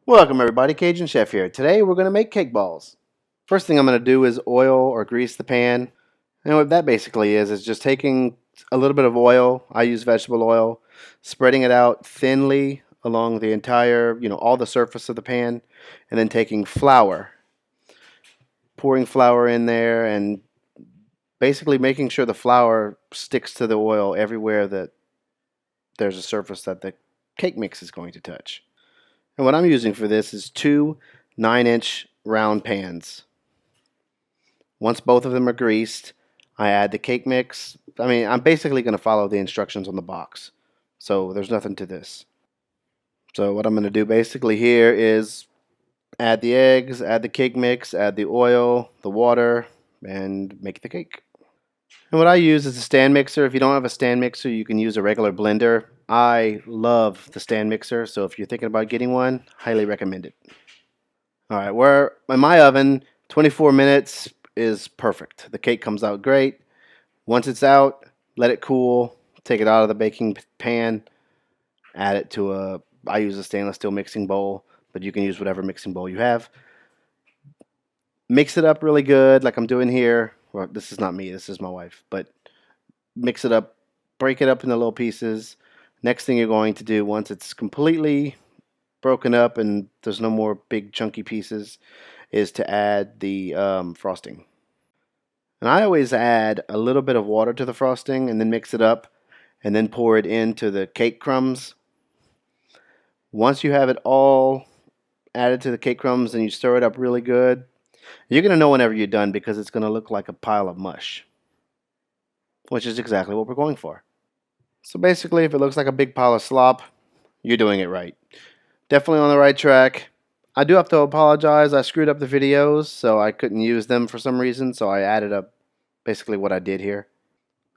Welcome everybody, Cajun Chef here. Today we're going to make cake balls. First thing I'm going to do is oil or grease the pan. And what that basically is just taking a little bit of oil, I use vegetable oil, spreading it out thinly along the entire, all the surface of the pan, and then taking flour, pouring flour in there and basically making sure the flour sticks to the oil everywhere that there's a surface that the cake mix is going to touch. And what I'm using for this is two 9-inch round pans. Once both of them are greased, I add the cake mix. I'm basically going to follow the instructions on the box. So there's nothing to this. So what I'm going to do basically here is add the eggs, add the cake mix, add the oil, the water, and make the cake. And what I use is a stand mixer. If you don't have a stand mixer, you can use a regular blender. I love the stand mixer, so if you're thinking about getting one, highly recommend it. Alright, we're in my oven, 24 minutes is perfect. The cake comes out great. Once it's out, let it cool, take it out of the baking pan, add it to I use a stainless steel mixing bowl, but you can use whatever mixing bowl you have. Mix it up really good like I'm doing here. Well, this is not me, this is my wife, but mix it up, break it up into little pieces. Next thing you're going to do once it's completely broken up and there's no more big chunky pieces is to add the frosting. And I always add a little bit of water to the frosting and then mix it up and then pour it into the cake crumbs. Once you have it all added to the cake crumbs and you stir it up really good, you're going to know whenever you're done because it's going to look like a pile of mush, which is exactly what we're going for. So basically, if it looks like a big pile of slop, you're doing it right. Definitely on the right track. I do have to apologize. I screwed up the videos, so I couldn't use them for some reason, so I added up basically what I did here.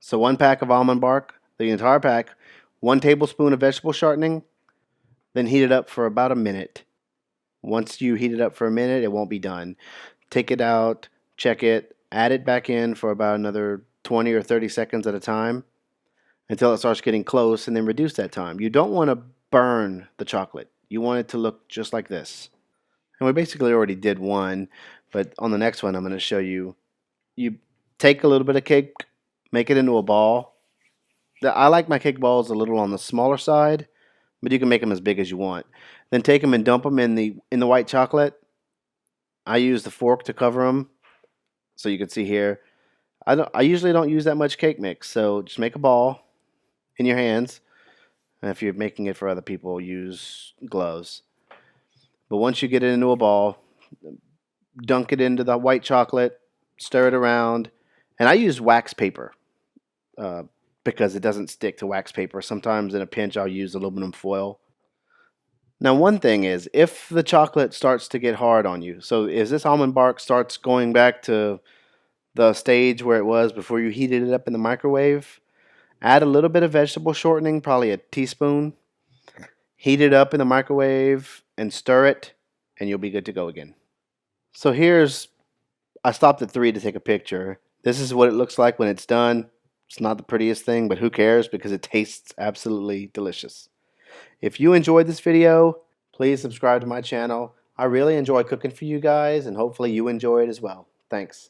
So 1 pack of almond bark, the entire pack, 1 tablespoon of vegetable shortening, then heat it up for about a minute. Once you heat it up for a minute, it won't be done. Take it out, check it, add it back in for about another 20 or 30 seconds at a time until it starts getting close, and then reduce that time. You don't want to burn the chocolate. You want it to look just like this. And we basically already did one, but on the next one I'm going to show you. You take a little bit of cake, make it into a ball. I like my cake balls a little on the smaller side, but you can make them as big as you want. Then take them and dump them in the white chocolate. I use the fork to cover them, so you can see here. I usually don't use that much cake mix, so just make a ball in your hands. And if you're making it for other people, use gloves. But once you get it into a ball, dunk it into the white chocolate, stir it around, and I use wax paper because it doesn't stick to wax paper. Sometimes in a pinch I'll use aluminum foil. Now one thing is, if the chocolate starts to get hard on you, so if this almond bark starts going back to the stage where it was before you heated it up in the microwave, add a little bit of vegetable shortening, probably a teaspoon, heat it up in the microwave and stir it, and you'll be good to go again. So I stopped at 3 to take a picture. This is what it looks like when it's done. It's not the prettiest thing, but who cares because it tastes absolutely delicious. If you enjoyed this video, please subscribe to my channel. I really enjoy cooking for you guys, and hopefully you enjoy it as well. Thanks.